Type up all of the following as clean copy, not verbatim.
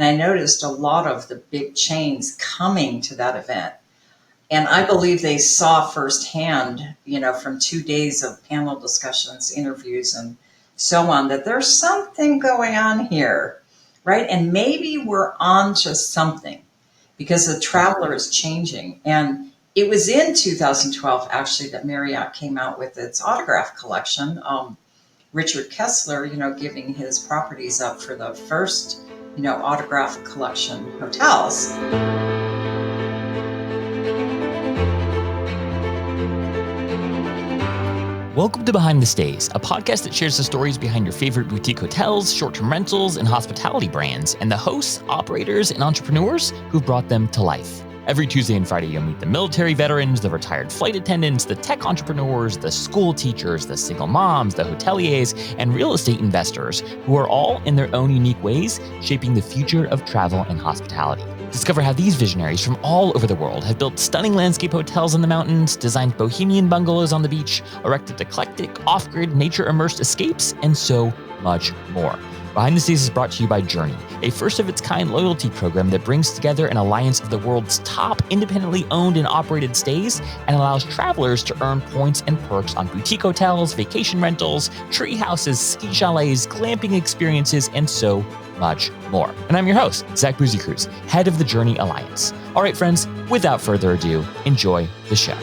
I noticed a lot of the big chains coming to that event. And I believe they saw firsthand, from 2 days of panel discussions, interviews, and so on, that there's something going on here, right? And maybe we're on to something because the traveler is changing. And it was in 2012, actually, that Marriott came out with its autograph collection. Richard Kessler, giving his properties up for the first, autograph collection hotels. Welcome to Behind the Stays, a podcast that shares the stories behind your favorite boutique hotels, short-term rentals, and hospitality brands, and the hosts, operators, and entrepreneurs who've brought them to life. Every Tuesday and Friday, you'll meet the military veterans, the retired flight attendants, the tech entrepreneurs, the school teachers, the single moms, the hoteliers, and real estate investors who are all, in their own unique ways, shaping the future of travel and hospitality. Discover how these visionaries from all over the world have built stunning landscape hotels in the mountains, designed bohemian bungalows on the beach, erected eclectic, off-grid, nature-immersed escapes, and so much more. Behind the Stays is brought to you by Journey, a first-of-its-kind loyalty program that brings together an alliance of the world's top independently owned and operated stays and allows travelers to earn points and perks on boutique hotels, vacation rentals, tree houses, ski chalets, glamping experiences, and so much more. And I'm your host, Zach Boozy-Cruz, head of the Journey Alliance. All right, friends, without further ado, enjoy the show.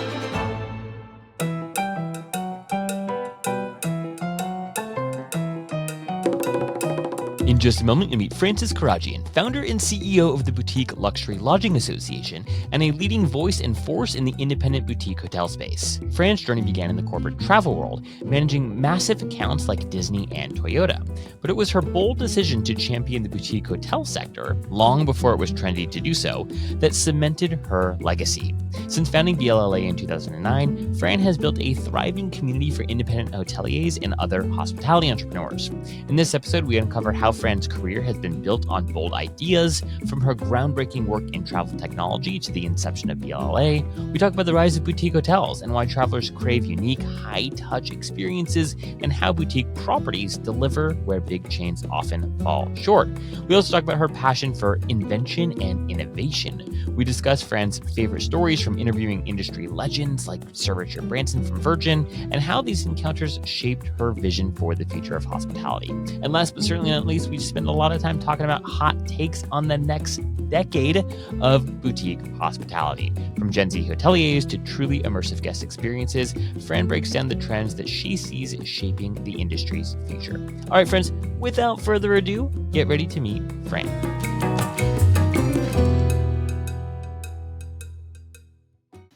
In just a moment, you'll meet Frances Kiradjian, founder and CEO of the Boutique Luxury Lodging Association and a leading voice and force in the independent boutique hotel space. Fran's journey began in the corporate travel world, managing massive accounts like Disney and Toyota. But it was her bold decision to champion the boutique hotel sector, long before it was trendy to do so, that cemented her legacy. Since founding BLLA in 2009, Fran has built a thriving community for independent hoteliers and other hospitality entrepreneurs. In this episode, we uncover how Fran's career has been built on bold ideas, from her groundbreaking work in travel technology to the inception of BLLA. We talk about the rise of boutique hotels and why travelers crave unique, high-touch experiences, and how boutique properties deliver where big chains often fall short. We also talk about her passion for invention and innovation. We discuss Fran's favorite stories from interviewing industry legends like Sir Richard Branson from Virgin, and how these encounters shaped her vision for the future of hospitality. And last but certainly not least, we spend a lot of time talking about hot takes on the next decade of boutique hospitality. From Gen Z hoteliers to truly immersive guest experiences, Fran breaks down the trends that she sees shaping the industry's future. All right, friends, without further ado, get ready to meet Fran.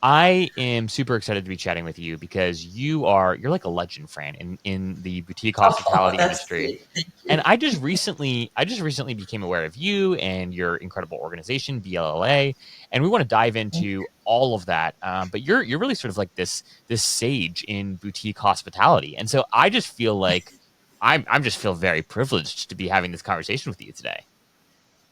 I am super excited to be chatting with you because you're like a legend, Fran, in the boutique hospitality industry. And I just recently became aware of you and your incredible organization, BLLA, and we want to dive into all of that. But you're really sort of like this sage in boutique hospitality, and so I just feel like I'm just feel very privileged to be having this conversation with you today.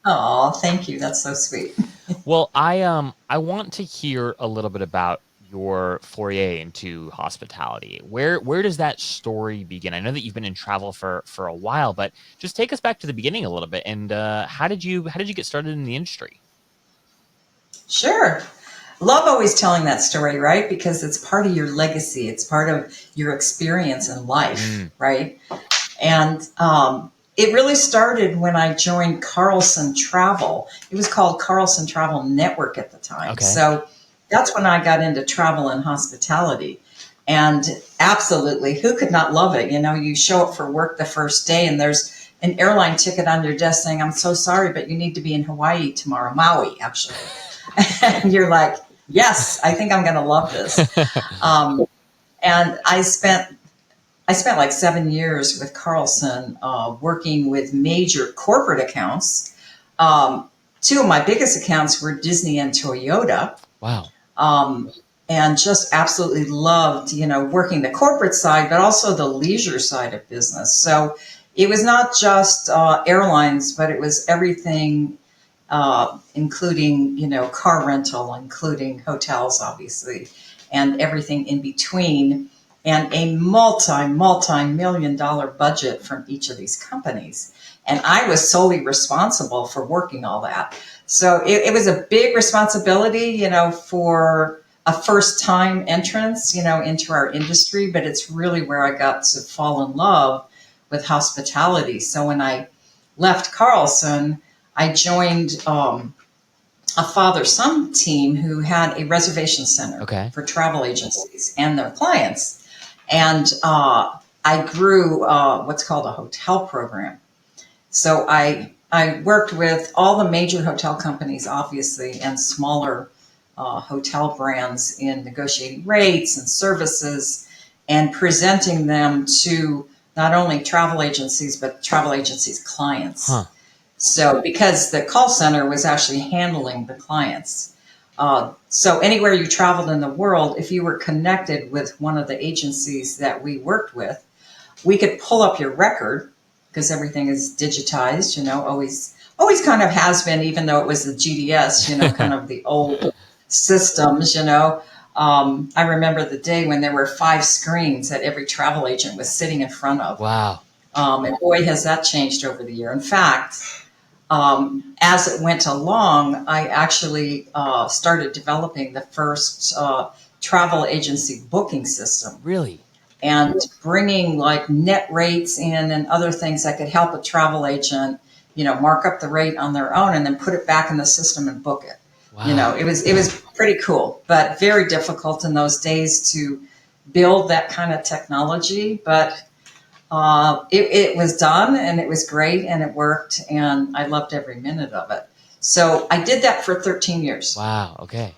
Oh, thank you. That's so sweet. Well, I want to hear a little bit about your foray into hospitality. Where does that story begin? I know that you've been in travel for a while, but just take us back to the beginning a little bit. And how did you get started in the industry? Sure. Love always telling that story, right? Because it's part of your legacy. It's part of your experience in life, right? And it really started when I joined Carlson Travel. It was called Carlson Travel Network at the time. Okay. So that's when I got into travel and hospitality. And absolutely, who could not love it? You show up for work the first day and there's an airline ticket on your desk saying, "I'm so sorry, but you need to be in Hawaii tomorrow," Maui, actually. And you're like, yes, I think I'm going to love this. And I spent like 7 years with Carlson, working with major corporate accounts. Two of my biggest accounts were Disney and Toyota. Wow. And just absolutely loved, working the corporate side, but also the leisure side of business. So it was not just airlines, but it was everything, including, car rental, including hotels, obviously, and everything in between. And a multi-million-dollar budget from each of these companies. And I was solely responsible for working all that. So it was a big responsibility, for a first time entrance, into our industry, but it's really where I got to fall in love with hospitality. So when I left Carlson, I joined a father-son team who had a reservation center for travel agencies and their clients. And I grew what's called a hotel program. So I worked with all the major hotel companies, obviously, and smaller hotel brands in negotiating rates and services and presenting them to not only travel agencies, but travel agencies' clients. So because the call center was actually handling the clients. So anywhere you traveled in the world, if you were connected with one of the agencies that we worked with, we could pull up your record because everything is digitized, always kind of has been, even though it was the GDS, kind of the old systems, I remember the day when there were 5 screens that every travel agent was sitting in front of. Wow. And boy, has that changed over the year. In fact, as it went along, I actually started developing the first travel agency booking system. Really? And bringing like net rates in and other things that could help a travel agent, mark up the rate on their own and then put it back in the system and book it. Wow. It was pretty cool, but very difficult in those days to build that kind of technology. But it was done and it was great and it worked and I loved every minute of it. So I did that for 13 years. Wow. Okay.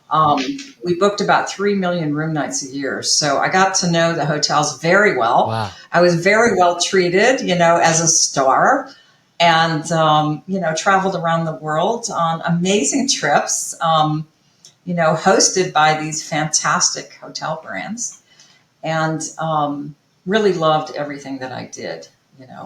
We booked about 3 million room nights a year. So I got to know the hotels very well. Wow. I was very well treated, as a star and, traveled around the world on amazing trips, hosted by these fantastic hotel brands and really loved everything that I did,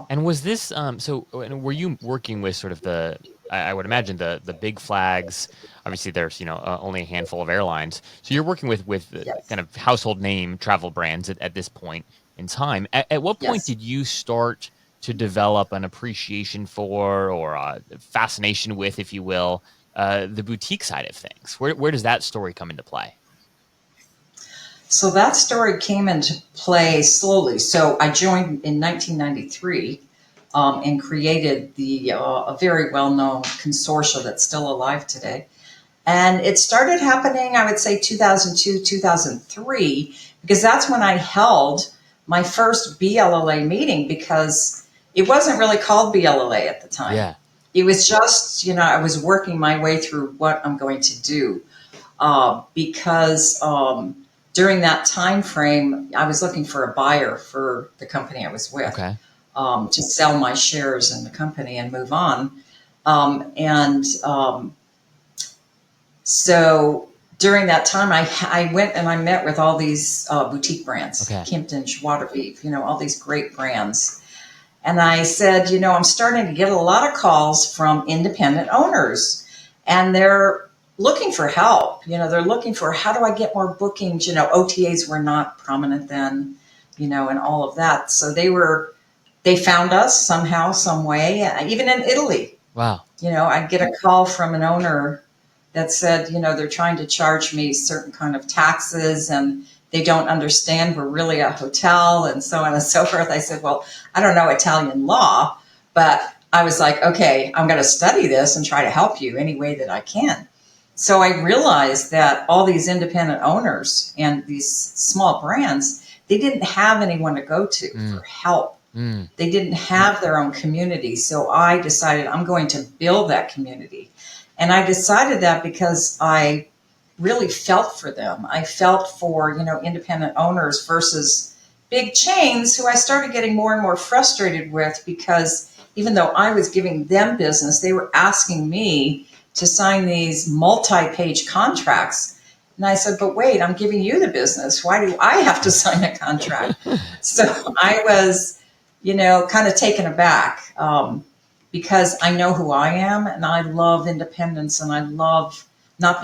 And was this, so were you working with sort of I would imagine the big flags, obviously there's, only a handful of airlines. So you're working with Yes. kind of household name travel brands at this point in time. At what point Yes. did you start to develop an appreciation for or a fascination with, if you will, the boutique side of things? Where does that story come into play? So that story came into play slowly. So I joined in 1993 and created a very well-known consortia that's still alive today. And it started happening, I would say, 2002, 2003, because that's when I held my first BLLA meeting because it wasn't really called BLLA at the time. Yeah. It was just, I was working my way through what I'm going to do because during that time frame, I was looking for a buyer for the company I was with to sell my shares in the company and move on. So during that time, I went and I met with all these boutique brands, Kimpton, Waterbeef, all these great brands. And I said, I'm starting to get a lot of calls from independent owners and they're looking for help. They're looking for, how do I get more bookings? OTAs were not prominent then, and all of that. So they found us somehow, some way, even in Italy. Wow. I'd get a call from an owner that said, they're trying to charge me certain kind of taxes and they don't understand we're really a hotel and so on and so forth. I said, well, I don't know Italian law, but I was like, okay, I'm going to study this and try to help you any way that I can. So I realized that all these independent owners and these small brands, they didn't have anyone to go to for help. They didn't have their own community. So I decided I'm going to build that community. And I decided that because I really felt for them. I felt for, independent owners versus big chains who I started getting more and more frustrated with because even though I was giving them business, they were asking me to sign these multi-page contracts. And I said, but wait, I'm giving you the business. Why do I have to sign a contract? So I was, kind of taken aback because I know who I am and I love independence and I love not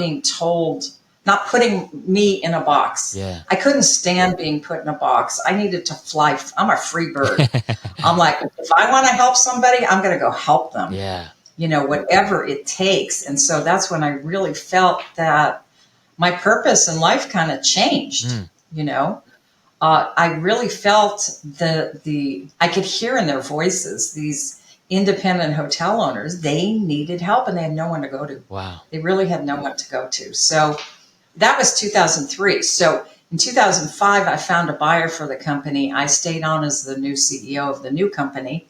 not putting me in a box. Yeah. I couldn't stand being put in a box. I needed to fly. I'm a free bird. I'm like, if I want to help somebody, I'm going to go help them. Yeah. Whatever it takes. And so that's when I really felt that my purpose in life kind of changed. I really felt I could hear in their voices, these independent hotel owners, they needed help and they had no one to go to. Wow. They really had no one to go to. So that was 2003. So in 2005, I found a buyer for the company. I stayed on as the new CEO of the new company.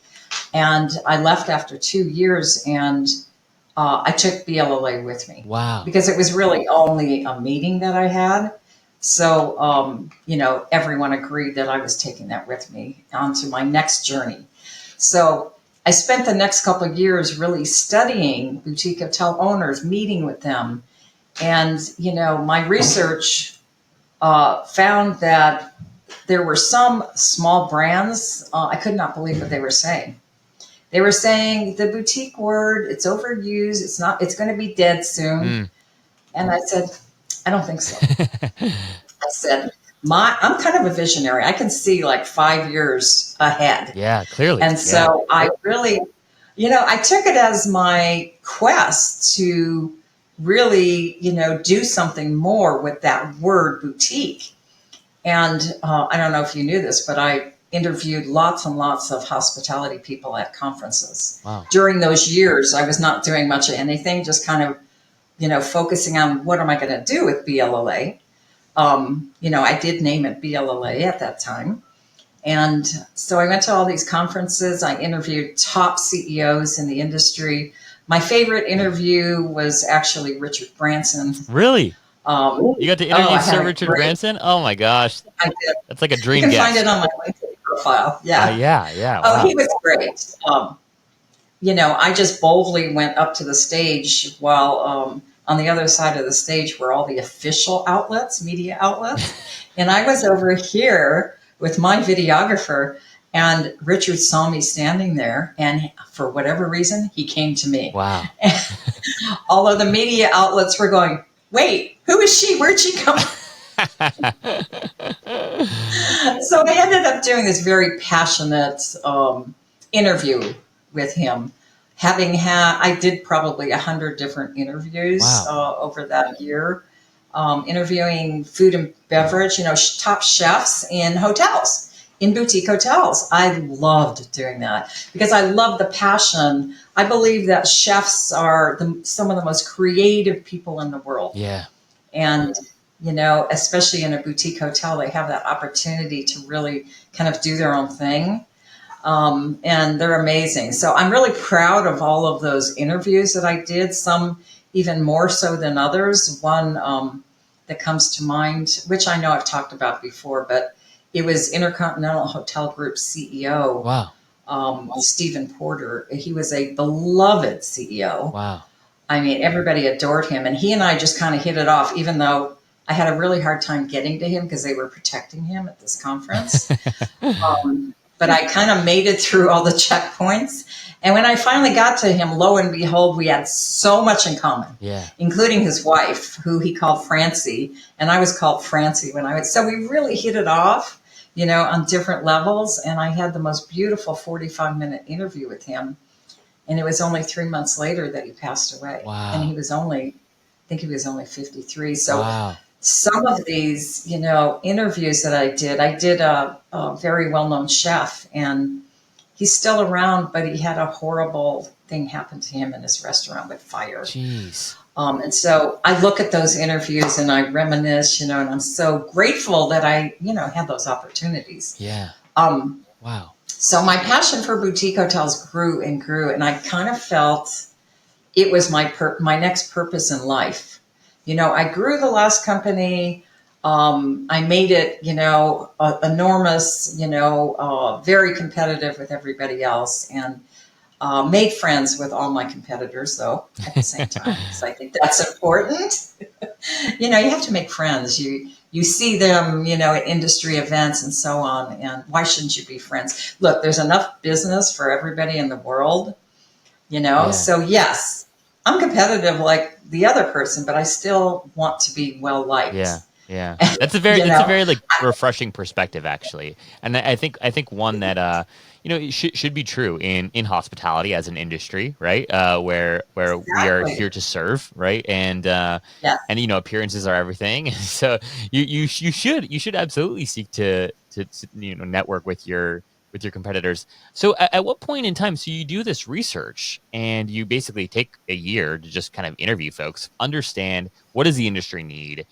And I left after 2 years, and I took BLLA with me. Wow. Because it was really only a meeting that I had. So, everyone agreed that I was taking that with me onto my next journey. So I spent the next couple of years really studying boutique hotel owners, meeting with them. And, my research found that there were some small brands. I could not believe what they were saying. They were saying the boutique word, it's overused. It's going to be dead soon. And I said, I don't think so. I said, I'm kind of a visionary. I can see like 5 years ahead. Yeah, clearly. And so I really, I took it as my quest to really, do something more with that word boutique. And I don't know if you knew this, but I interviewed lots and lots of hospitality people at conferences. Wow. During those years, I was not doing much of anything, just kind of, focusing on what am I going to do with BLLA. I did name it BLLA at that time. And so I went to all these conferences. I interviewed top CEOs in the industry. My favorite interview was actually Richard Branson. Really? You got to interview Sir Richard Branson? Oh my gosh. I did. That's like a dream guest. You guest. can find it on my LinkedIn profile. Yeah. Yeah. Oh, wow. he was great. I just boldly went up to the stage while on the other side of the stage were all the official outlets, media outlets. And I was over here with my videographer, and Richard saw me standing there, and for whatever reason, he came to me. Wow. And all of the media outlets were going, wait, who is she? Where'd she come from? So I ended up doing this very passionate interview with him. I did probably 100 different interviews over that year, interviewing food and beverage, top chefs in hotels, in boutique hotels. I loved doing that because I love the passion. I believe that chefs are some of the most creative people in the world. Yeah. And, especially in a boutique hotel, they have that opportunity to really kind of do their own thing. And they're amazing. So I'm really proud of all of those interviews that I did, some even more so than others. One that comes to mind, which I know I've talked about before, but it was Intercontinental Hotel Group CEO. Wow. Stephen Porter. He was a beloved CEO. Wow. I mean, everybody adored him. And he and I just kind of hit it off, even though I had a really hard time getting to him because they were protecting him at this conference. But I kind of made it through all the checkpoints. And when I finally got to him, lo and behold, we had so much in common, including his wife, who he called Francie. And I was called Francie so we really hit it off, on different levels. And I had the most beautiful 45-minute interview with him. And it was only 3 months later that he passed away. Wow. And I think he was only 53. So wow. Some of these, interviews that I did a very well-known chef, and he's still around, but he had a horrible thing happen to him in his restaurant with fire. Jeez. And so I look at those interviews and I reminisce, and I'm so grateful that I, had those opportunities. Yeah. Wow. So my passion for boutique hotels grew and grew, and I kind of felt it was my next purpose in life. I grew the last company. I made it, enormous, very competitive with everybody else, and made friends with all my competitors, though, at the same time, because I think that's important. You have to make friends. You see them, at industry events and so on, and why shouldn't you be friends? Look, there's enough business for everybody in the world, so yes, I'm competitive like the other person, but I still want to be well Yeah. liked. Yeah. That's a know, very like refreshing perspective actually. And I think one that it should be true in hospitality as an industry, right? Where we are exactly. here to serve, right? Yeah. And appearances are everything. So you should absolutely seek to network with your competitors. So at what point in time, so you do this research and you basically take a year to just kind of interview folks, understand what does the industry need,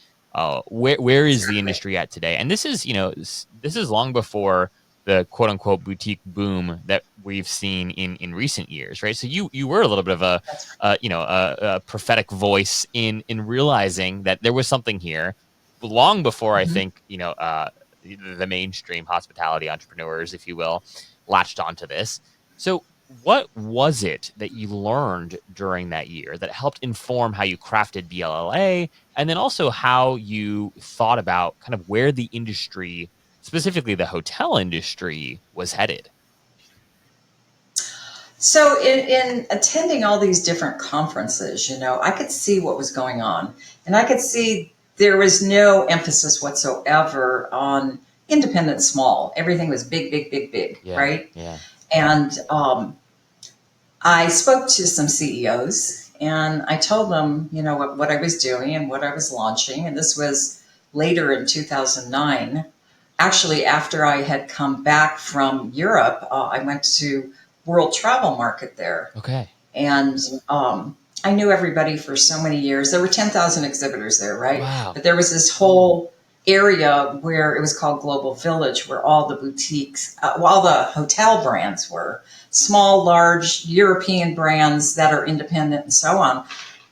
where is the Exactly. industry at today? And this is long before the quote unquote boutique boom that we've seen in recent years, right? So you were a little bit of That's a prophetic voice in realizing that there was something here long before right. I think the mainstream hospitality entrepreneurs, if you will, latched onto this. So what was it that you learned during that year that helped inform how you crafted BLLA, and then also how you thought about kind of where the industry, specifically the hotel industry, was headed? So in attending all these different conferences, I could see what was going on, and I could see there was no emphasis whatsoever on independent small. Everything was big, big, big, big, Yeah, right? yeah. And I spoke to some CEOs and I told them, what I was doing and what I was launching. And this was later in 2009. Actually, after I had come back from Europe, I went to World Travel Market there. Okay. And I knew everybody for so many years. There were 10,000 exhibitors there, right? Wow. But there was this whole area where it was called Global Village, where all the boutiques, all the hotel brands were small, large European brands that are independent and so on.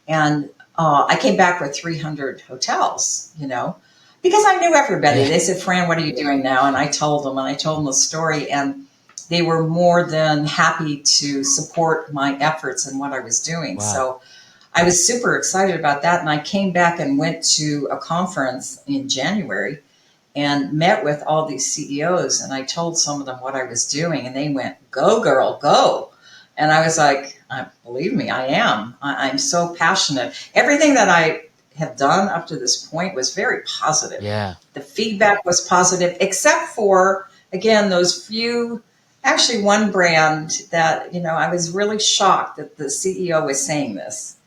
And I came back with 300 hotels, because I knew everybody. Yeah. They said, Fran, what are you doing now? And I told them, the story. And they were more than happy to support my efforts and what I was doing. Wow. So I was super excited about that. And I came back and went to a conference in January and met with all these CEOs. And I told some of them what I was doing. And they went, go, girl, go. And I was like, believe me, I am. I'm so passionate. Everything that I have done up to this point was very positive. Yeah. The feedback was positive, except for, again, those few, actually one brand that, I was really shocked that the CEO was saying this,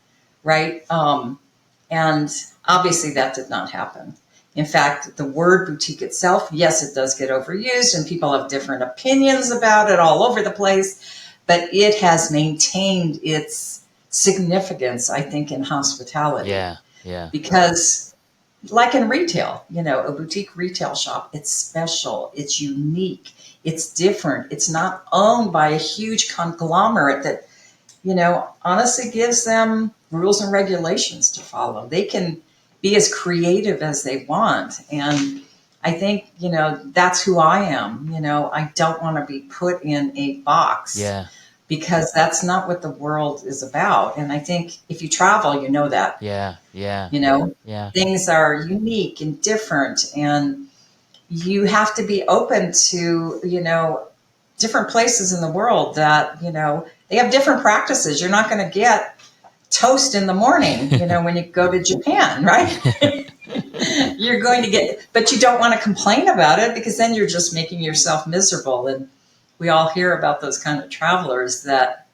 right? And obviously that did not happen. In fact, the word boutique itself, yes, it does get overused and people have different opinions about it all over the place, but it has maintained its significance, I think, in hospitality. Yeah. Yeah. Because, like in retail, a boutique retail shop, it's special, it's unique, it's different. It's not owned by a huge conglomerate that, honestly gives them rules and regulations to follow. They can be as creative as they want. And I think, that's who I am. I don't want to be put in a box Yeah. because that's not what the world is about. And I think if you travel, that, Yeah. Yeah. you know, Yeah. things are unique and different. And you have to be open to, different places in the world that, they have different practices. You're not going to get toast in the morning, when you go to Japan, right? You're going to get, but you don't want to complain about it because then you're just making yourself miserable. And we all hear about those kind of travelers that,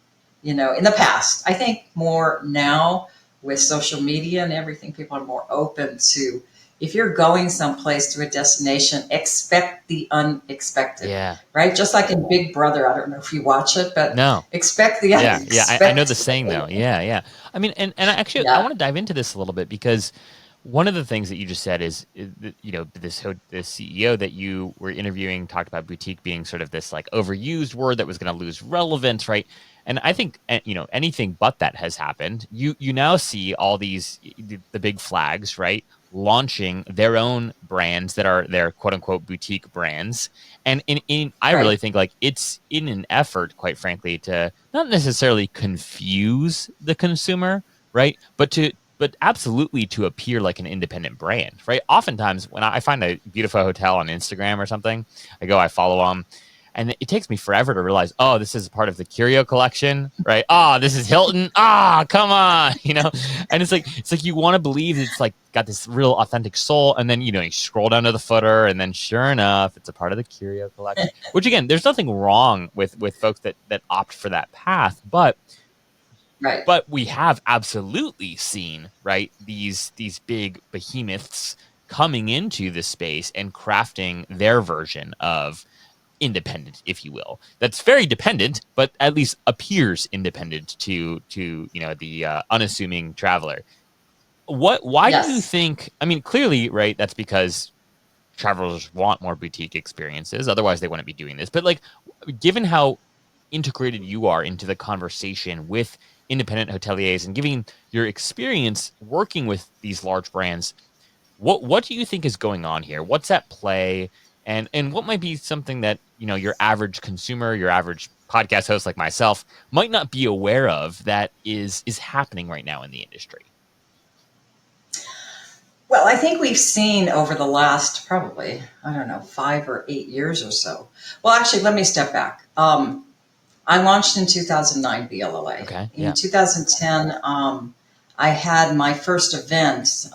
in the past, I think more now with social media and everything, people are more open to, if you're going someplace to a destination, expect the unexpected, Yeah. right? Just like in Big Brother, I don't know if you watch it, but No. expect the Yeah, yeah, I know the unexpected. saying though. Yeah, yeah. I mean, and actually, I Yeah. want to dive into this a little bit because one of the things that you just said is that, this CEO that you were interviewing talked about boutique being sort of this like overused word that was going to lose relevance, right? And I think anything but that has happened. You now see all these the big flags, right? Launching their own brands that are their quote unquote boutique brands. And in I Right. really think like it's in an effort, quite frankly, to not necessarily confuse the consumer, right? But absolutely to appear like an independent brand, right? Oftentimes when I find a beautiful hotel on Instagram or something, I follow them, And it takes me forever to realize, oh, this is part of the Curio collection, right? Oh, this is Hilton. Come on, And it's like you want to believe it's like got this real authentic soul, and then you scroll down to the footer, and then sure enough, it's a part of the Curio collection. Which again, there's nothing wrong with folks that opt for that path, but Right. But we have absolutely seen, right, these big behemoths coming into the space and crafting their version of independent, if you will. That's very dependent, but at least appears independent to the unassuming traveler. Why do you Yes. think? I mean, clearly, right? That's because travelers want more boutique experiences. Otherwise, they wouldn't be doing this. But like, given how integrated you are into the conversation with independent hoteliers and giving your experience working with these large brands, what do you think is going on here? What's at play? And what might be something that, your average consumer, your average podcast host like myself might not be aware of that is happening right now in the industry? Well, I think we've seen over the last probably, 5 or 8 years or so. Well, actually, let me step back. I launched in 2009 BLLA. Okay. In 2010, I had my first event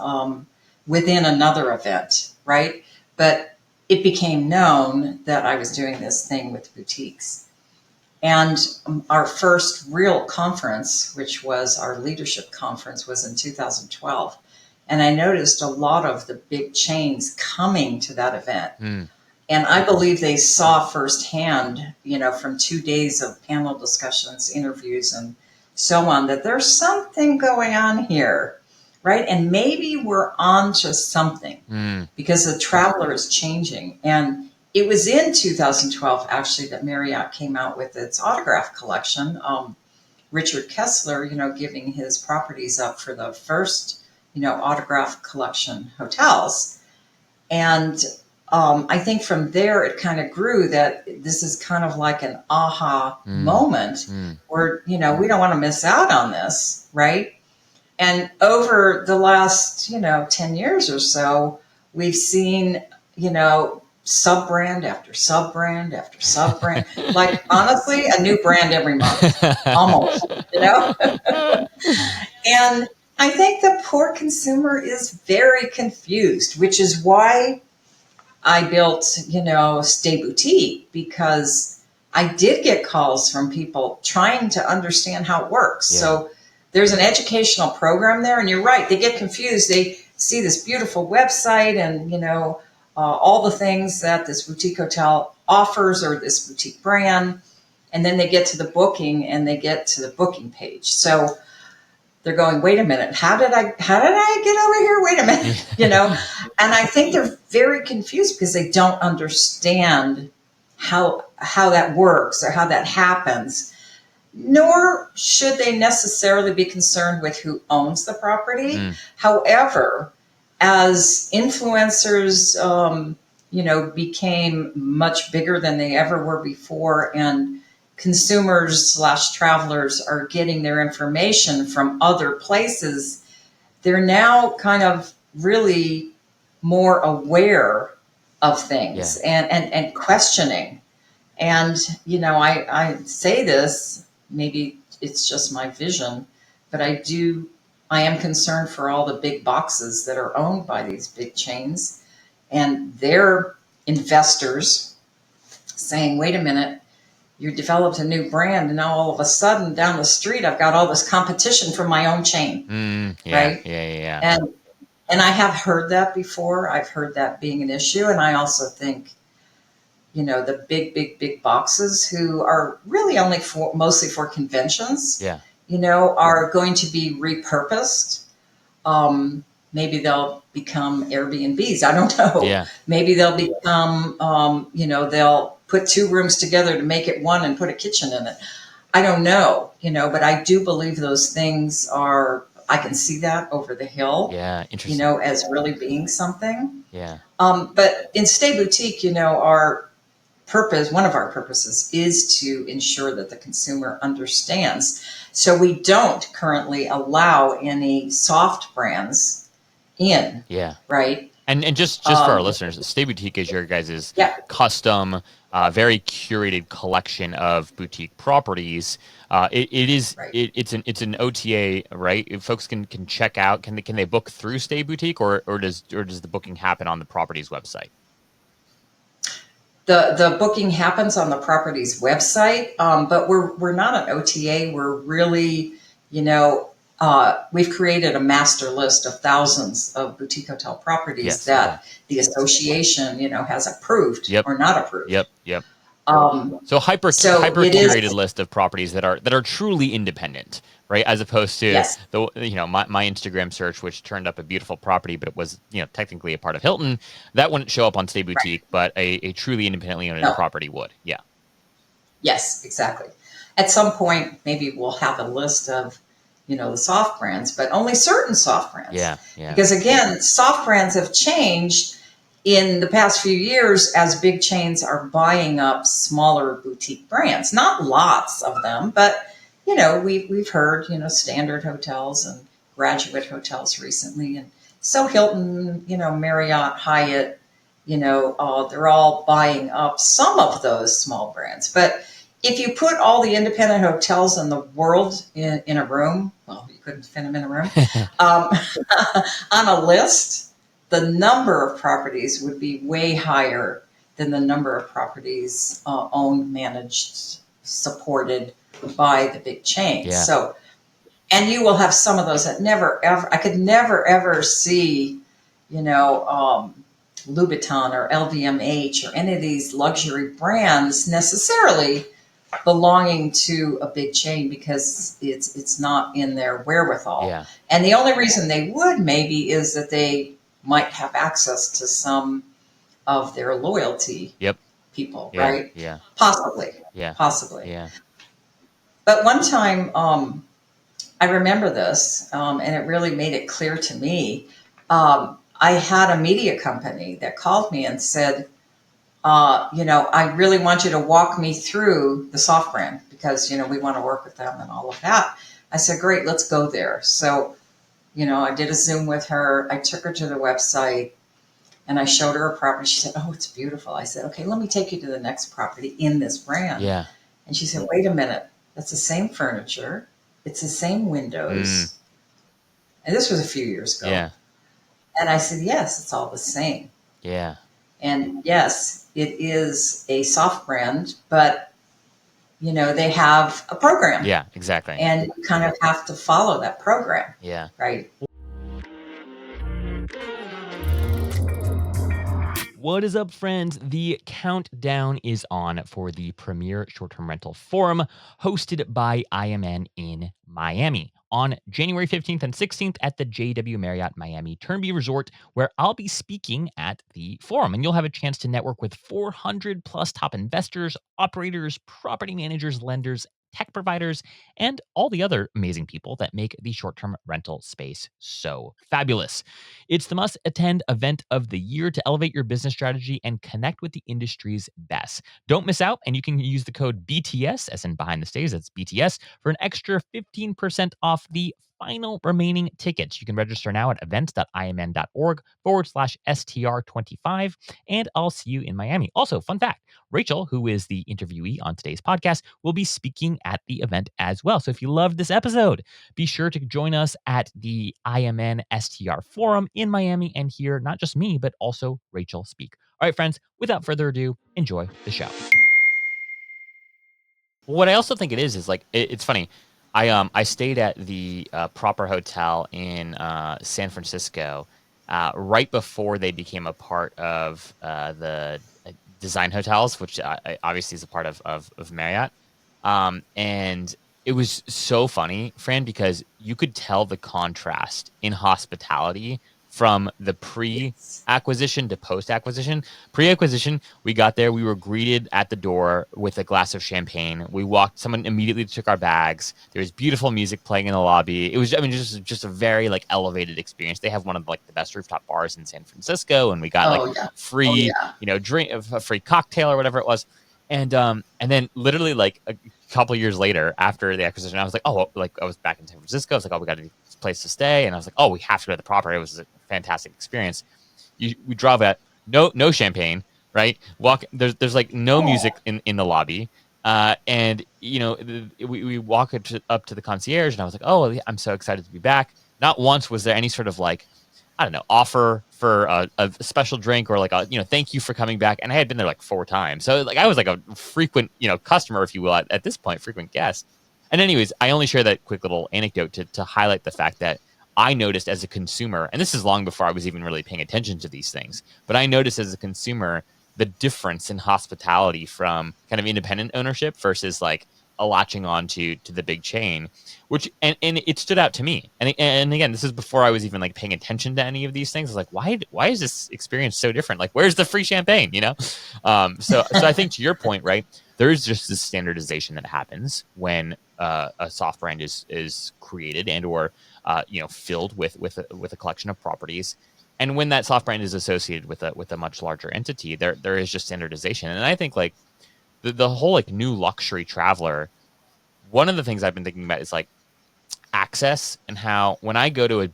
within another event, right? But it became known that I was doing this thing with boutiques. And our first real conference, which was our leadership conference, was in 2012. And I noticed a lot of the big chains coming to that event. And I believe they saw firsthand, from 2 days of panel discussions, interviews, and so on, that there's something going on here, right? And maybe we're on to something because the traveler is changing. And it was in 2012, actually, that Marriott came out with its autograph collection. Richard Kessler, giving his properties up for the first, autograph collection hotels. And I think from there it kind of grew that this is kind of like an aha moment where, we don't want to miss out on this, right? And over the last, 10 years or so, we've seen, sub-brand after sub-brand after sub-brand. Like, honestly, a new brand every month, almost, And I think the poor consumer is very confused, which is why I built, Stay Boutique, because I did get calls from people trying to understand how it works. Yeah. So there's an educational program there, and you're right. They get confused. They see this beautiful website and, all the things that this boutique hotel offers or this boutique brand. And then they get to the booking and they get to the booking page. So they're going, wait a minute, how did I get over here? Wait a minute, And I think they're very confused because they don't understand how that works or how that happens. Nor should they necessarily be concerned with who owns the property. However, as influencers, became much bigger than they ever were before, and consumers / travelers are getting their information from other places, they're now kind of really more aware of things and questioning. And, I say this, maybe it's just my vision, but I am concerned for all the big boxes that are owned by these big chains and their investors saying, wait a minute, you developed a new brand, and now all of a sudden down the street, I've got all this competition from my own chain. Right? Yeah. And I have heard that before. I've heard that being an issue. And I also think, the big boxes who are really only mostly for conventions, are going to be repurposed. Maybe they'll become Airbnbs. I don't know. Yeah. Maybe they'll become, they'll put 2 rooms together to make it one and put a kitchen in it. I don't know, but I do believe those things I can see that over the hill. Yeah, interesting. As really being something. Yeah. But in Stay Boutique, one of our purposes is to ensure that the consumer understands. So we don't currently allow any soft brands in. Yeah. Right. And just for our listeners, Stay Boutique is your guys' custom very curated collection of boutique properties. Right. It's an OTA, right? If folks can check out, can they book through Stay Boutique, or does the booking happen on the property's website? The booking happens on the property's website, but we're not an OTA. We're really, we've created a master list of thousands of boutique hotel properties Yes. Okay. that the association, has approved Yep. or not approved. Yep. Um, So hyper so it curated is, list of properties that are truly independent, right? As opposed to yes, my Instagram search, which turned up a beautiful property, but it was technically a part of Hilton, that wouldn't show up on Stay right. Boutique, but a truly independently owned No, property would. Yeah. yes, exactly. At some point, maybe we'll have a list of, the soft brands, but only certain soft brands. Yeah. Yeah. Because again, soft brands have changed in the past few years as big chains are buying up smaller boutique brands. Not lots of them, but we've heard standard hotels and graduate hotels recently, and so Hilton, Marriott, Hyatt, they're all buying up some of those small brands. But if you put all the independent hotels in the world in a room, well, you couldn't fit them in a room, um, on a list, the number of properties would be way higher than the number of properties owned, managed, supported by the big chains. Yeah. So, and you will have some of those that never ever, I could never ever see, Louboutin or LVMH or any of these luxury brands necessarily belonging to a big chain because it's not in their wherewithal. Yeah. And the only reason they would maybe is that they might have access to some of their loyalty Yep. people, Yeah. right? Yeah. Possibly. Yeah. Possibly. Yeah. But one time, I remember this, and it really made it clear to me. I had a media company that called me and said, I really want you to walk me through the soft brand because, we want to work with them and all of that. I said, great, let's go there. So, I did a Zoom with her. I took her to the website and I showed her a property. She said, oh, it's beautiful. I said, okay, let me take you to the next property in this brand. Yeah. And she said, wait a minute. That's the same furniture. It's the same windows. And this was a few years ago. Yeah. And I said, yes, it's all the same. Yeah. And yes, it is a soft brand, but they have a program. Yeah. Exactly. And you kind of have to follow that program. Yeah. Right. What is up, friends? The countdown is on for the premier short-term rental forum hosted by IMN in Miami on January 15th and 16th at the JW Marriott Miami Turnby Resort, where I'll be speaking at the forum. And you'll have a chance to network with 400 plus top investors, operators, property managers, lenders, tech providers, and all the other amazing people that make the short-term rental space so fabulous. It's the must-attend event of the year to elevate your business strategy and connect with the industry's best. Don't miss out, and you can use the code BTS, as in behind the stage, that's BTS, for an extra 15% off the final remaining tickets. You can register now at events.imn.org/STR25, and I'll see you in Miami. Also, fun fact, Rachel, who is the interviewee on today's podcast, will be speaking at the event as well. So if you loved this episode, be sure to join us at the IMN STR Forum in Miami and hear not just me, but also Rachel speak. All right, friends, without further ado, enjoy the show. What I also think it is like it's funny. I stayed at the Proper Hotel in San Francisco right before they became a part of the Design Hotels, which obviously is a part of Marriott. And it was so funny, Fran, because you could tell the contrast in hospitality from the pre-acquisition to post-acquisition. Pre-acquisition, we got there, we were greeted at the door with a glass of champagne. We walked, someone immediately took our bags. There was beautiful music playing in the lobby. It was, just a very like elevated experience. They have one of like the best rooftop bars in San Francisco, and we got free, drink, a free cocktail or whatever it was. And then literally like a couple years later after the acquisition, I was like, I was back in San Francisco. I was like, we got a place to stay. And I was like, we have to go to the property. It was a fantastic experience. We drove at no champagne, right? There's like no music in the lobby. And we walk up to the concierge, and I was like, oh, I'm so excited to be back. Not once was there any sort of like, I don't know, offer for a special drink or like thank you for coming back. And I had been there like 4 times, so like I was like a frequent customer, if you will, at this point, frequent guest. And anyways, I only share that quick little anecdote to highlight the fact that I noticed as a consumer, and this is long before I was even really paying attention to these things, but I noticed as a consumer the difference in hospitality from kind of independent ownership versus like a latching on to the big chain, which and it stood out to me. And again, this is before I was even like paying attention to any of these things. I was like, why is this experience so different? Like, where's the free champagne? So I think to your point, right, there is just this standardization that happens when a soft brand is created and or filled with a collection of properties. And when that soft brand is associated with a much larger entity, there is just standardization. And I think like the whole like new luxury traveler, one of the things I've been thinking about is like access, and how when I go to a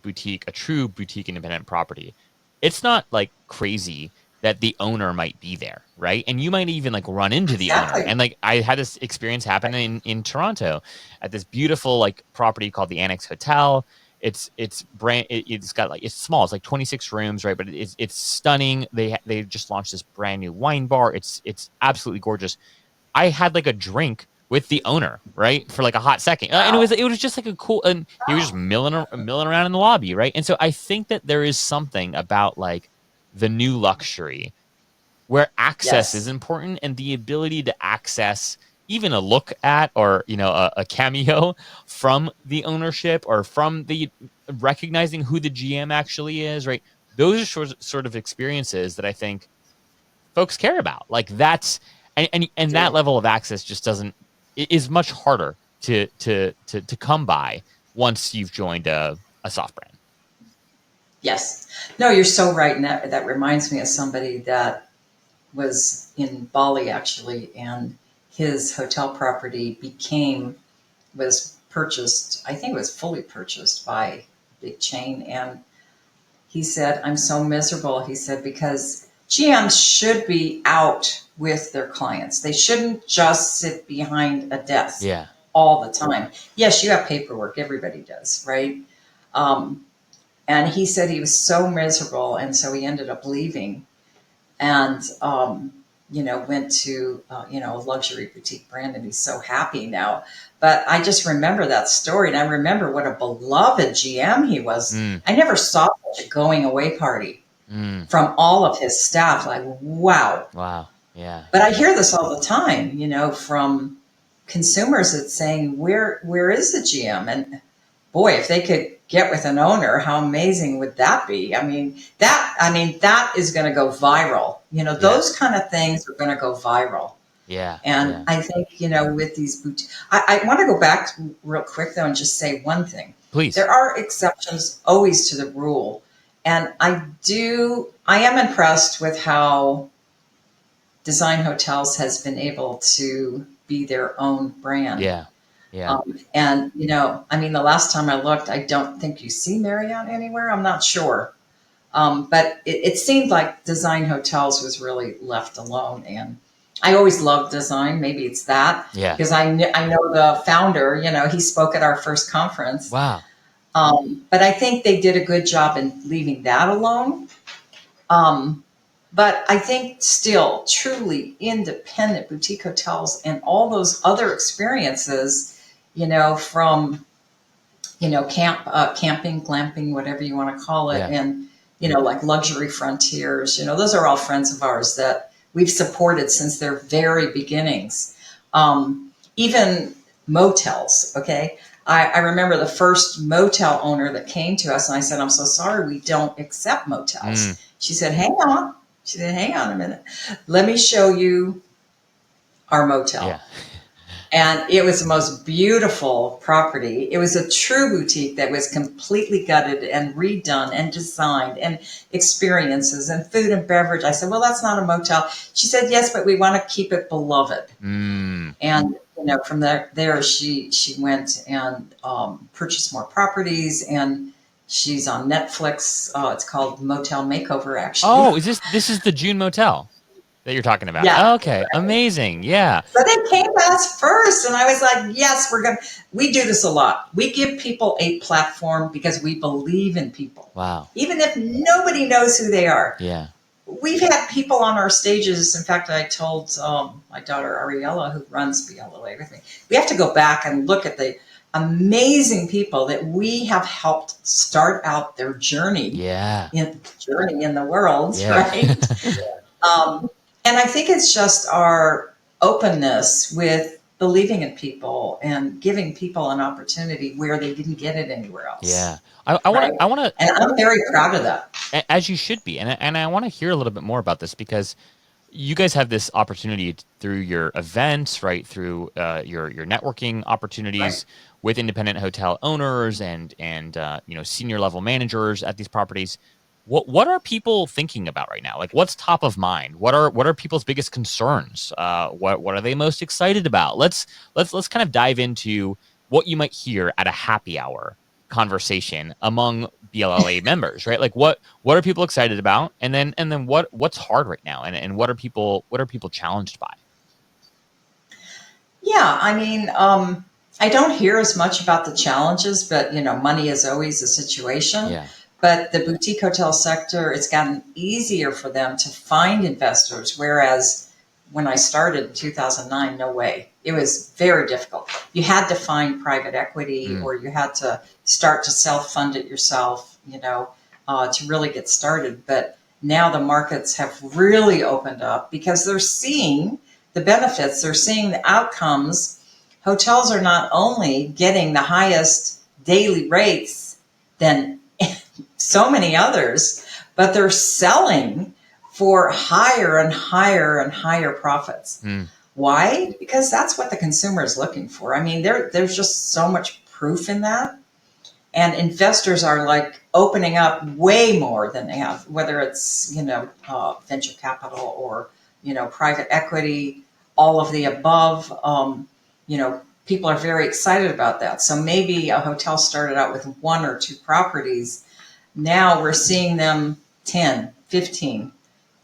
true boutique independent property, it's not like crazy that the owner might be there, right? And you might even like run into the owner. And like I had this experience happen in Toronto at this beautiful like property called the Annex Hotel. It's got like, it's small, it's like 26 rooms, right? But it's stunning. They just launched this brand new wine bar. It's absolutely gorgeous. I had like a drink with the owner, right, for like a hot second, and it was just like a cool, and he was just milling around in the lobby, right? And so I think that there is something about like the new luxury where access is important, and the ability to access even a look at or a cameo from the ownership or from the recognizing who the GM actually is, right? Those are sort of experiences that I think folks care about. Like that's and that level of access just is much harder to come by once you've joined a soft brand. Yes. No, you're so right. And that reminds me of somebody that was in Bali actually, and his hotel property was purchased, I think it was fully purchased by a big chain. And he said, I'm so miserable. He said, because GMs should be out with their clients. They shouldn't just sit behind a desk all the time. Yes, you have paperwork. Everybody does, right? And he said he was so miserable. And so he ended up leaving and, went to, a luxury boutique brand, and he's so happy now. But I just remember that story, and I remember what a beloved GM he was. I never saw such a going away party from all of his staff. Like, wow. Wow. Yeah. But I hear this all the time, from consumers that's saying, where is the GM? And boy, if they could get with an owner, how amazing would that be? That is going to go viral. Those kind of things are going to go viral. Yeah. And I think, with these boutiques, I want to go back real quick though and just say one thing. Please. There are exceptions always to the rule. And I am impressed with how Design Hotels has been able to be their own brand. Yeah. Yeah. And, the last time I looked, I don't think you see Marriott anywhere. I'm not sure. But it seemed like Design Hotels was really left alone. And I always loved design. Maybe it's that. Yeah. Because I know the founder, he spoke at our first conference. Wow. But I think they did a good job in leaving that alone. But I think still truly independent boutique hotels and all those other experiences, from, camping, glamping, whatever you want to call it. Yeah. And, like Luxury Frontiers, those are all friends of ours that we've supported since their very beginnings. Even motels. Okay. I remember the first motel owner that came to us, and I said, I'm so sorry, we don't accept motels. She said, hang on. She said, hang on a minute. Let me show you our motel. Yeah. And it was the most beautiful property. It was a true boutique that was completely gutted and redone and designed, and experiences and food and beverage. I said, well, that's not a motel. She said, yes, but we want to keep it beloved. And, from there she went and purchased more properties, and she's on Netflix. It's called Motel Makeover, actually. Oh, this is the June Motel? that you're talking about. Yeah. Okay, amazing. Yeah. So they came to us first, and I was like, yes, we do this a lot. We give people a platform because we believe in people. Wow. Even if nobody knows who they are. Yeah. We've had people on our stages. In fact, I told my daughter Ariella, who runs BLLA with me, we have to go back and look at the amazing people that we have helped start out their journey. Yeah. Journey in the world, Yeah. right? And I think it's just our openness with believing in people and giving people an opportunity where they didn't get it anywhere else. Yeah. I want to, and I'm very proud of that. as you should be. And I want to hear a little bit more about this, because you guys have this opportunity through your events, right? Through your networking opportunities, right, with independent hotel owners and senior level managers at these properties. What are people thinking about right now? Like, what's top of mind? What are people's biggest concerns? What are they most excited about? Let's kind of dive into what you might hear at a happy hour conversation among BLLA members, right? Like, what are people excited about, and then what's hard right now, and what are people challenged by? Yeah, I mean, I don't hear as much about the challenges, but money is always a situation. Yeah. But the boutique hotel sector, it's gotten easier for them to find investors, whereas when I started in 2009, no way. It was very difficult. You had to find private equity, or you had to start to self-fund it yourself, to really get started. But now the markets have really opened up because they're seeing the benefits, they're seeing the outcomes. Hotels are not only getting the highest daily rates than so many others, but they're selling for higher and higher and higher profits. Why? Because that's what the consumer is looking for. I mean, there's just so much proof in that. And investors are like opening up way more than they have, whether it's, venture capital or, private equity, all of the above. People are very excited about that. So maybe a hotel started out with 1 or 2 properties. Now we're seeing them 10, 15,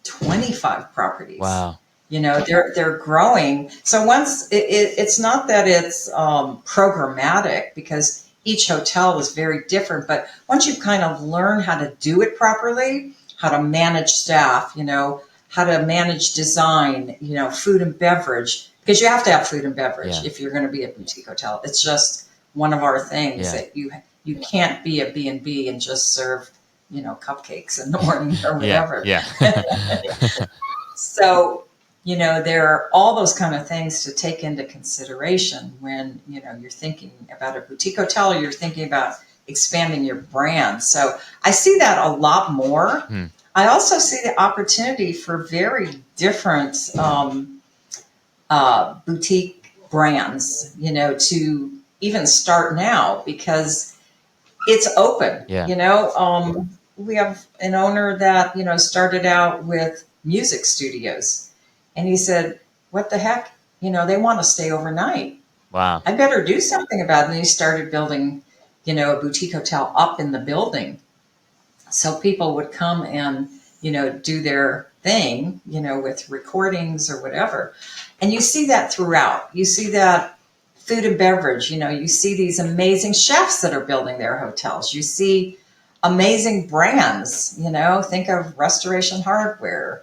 25 properties. Wow. They're growing. So once it's not that it's programmatic, because each hotel is very different, but once you kind of learn how to do it properly, how to manage staff, how to manage design, food and beverage, because you have to have food and beverage if you're going to be a boutique hotel. It's just one of our things that you can't be a B&B and just serve, cupcakes in the morning or whatever. Yeah. So, there are all those kind of things to take into consideration when, you're thinking about a boutique hotel, or you're thinking about expanding your brand. So I see that a lot more. I also see the opportunity for very different boutique brands, to even start now, because it's open. We have an owner that, started out with music studios, and he said, what the heck? They want to stay overnight. Wow. I better do something about it. And he started building, a boutique hotel up in the building. So people would come and, do their thing, with recordings or whatever. And you see that throughout. You see that food and beverage, you see these amazing chefs that are building their hotels. You see amazing brands, think of Restoration Hardware,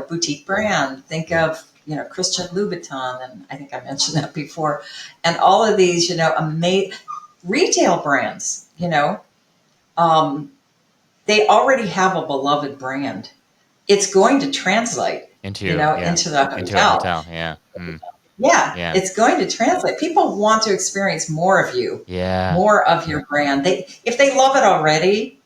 boutique brand. Think of, Christian Louboutin, and I think I mentioned that before. And all of these, amazing retail brands, they already have a beloved brand. It's going to translate into the hotel. Into a hotel, Yeah, it's going to translate. People want to experience more of you, more of your brand. If they love it already,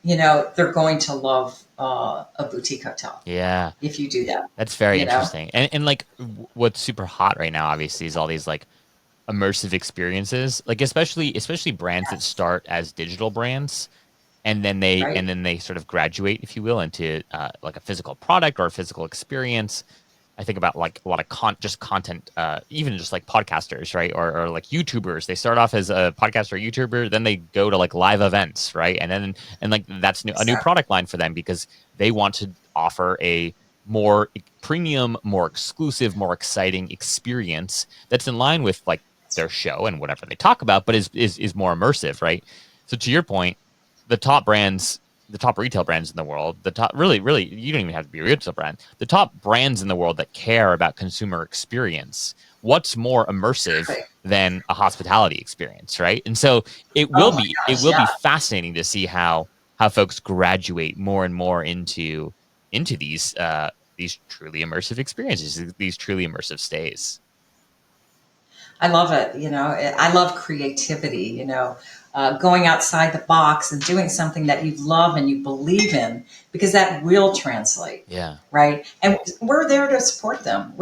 they're going to love a boutique hotel. Yeah, if you do that. That's very interesting. And like, what's super hot right now, obviously, is all these like immersive experiences, like especially brands that start as digital brands. And then they sort of graduate, if you will, into like a physical product or a physical experience. I think about like a lot of content, even just like podcasters, right? Or like YouTubers. They start off as a podcaster or YouTuber, then they go to like live events, right? And like that's a new product line for them, because they want to offer a more premium, more exclusive, more exciting experience that's in line with like their show and whatever they talk about, but is more immersive, right? So to your point, the top brands, the top retail brands in the world, the top really, you don't even have to be a retail brand. The top brands in the world that care about consumer experience. What's more immersive Right. than a hospitality experience, right? And so Oh my it gosh, will yeah. be fascinating to see how folks graduate more and more into these truly immersive experiences, these truly immersive stays. I love it. I love creativity, going outside the box and doing something that you love and you believe in, because that will translate. Yeah. Right. And we're there to support them.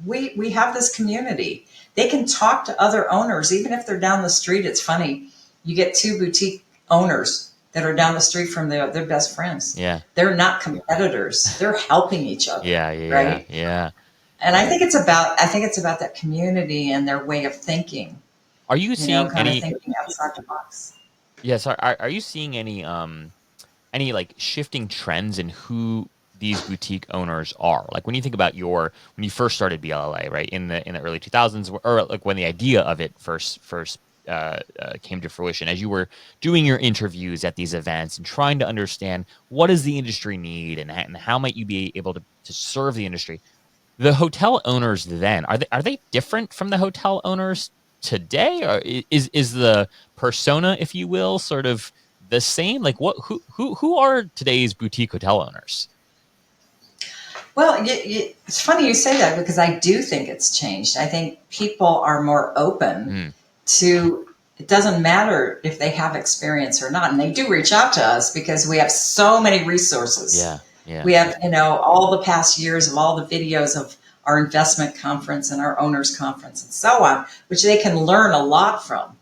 We have this community. They can talk to other owners, even if they're down the street. It's funny. You get two boutique owners that are down the street from their best friends. Yeah. They're not competitors. They're helping each other. Yeah. Right. Yeah. And I think it's about that community and their way of thinking, Are you seeing kind of any? thinking outside the box. Yes. Are you seeing any like shifting trends in who these boutique owners are? Like when you think about when you first started BLLA, right, in the early 2000s, or like when the idea of it first came to fruition, as you were doing your interviews at these events and trying to understand what does the industry need and how might you be able to serve the industry. The hotel owners then, are they different from the hotel owners today, or is the persona, if you will, sort of the same? Like what who are today's boutique hotel owners? Well, it's funny you say that, because I do think it's changed. I think people are more open Mm, to, it doesn't matter if they have experience or not. And they do reach out to us because we have so many resources. yeah, yeah, We have, all the past years of all the videos of our investment conference and our owners conference and so on, which they can learn a lot from.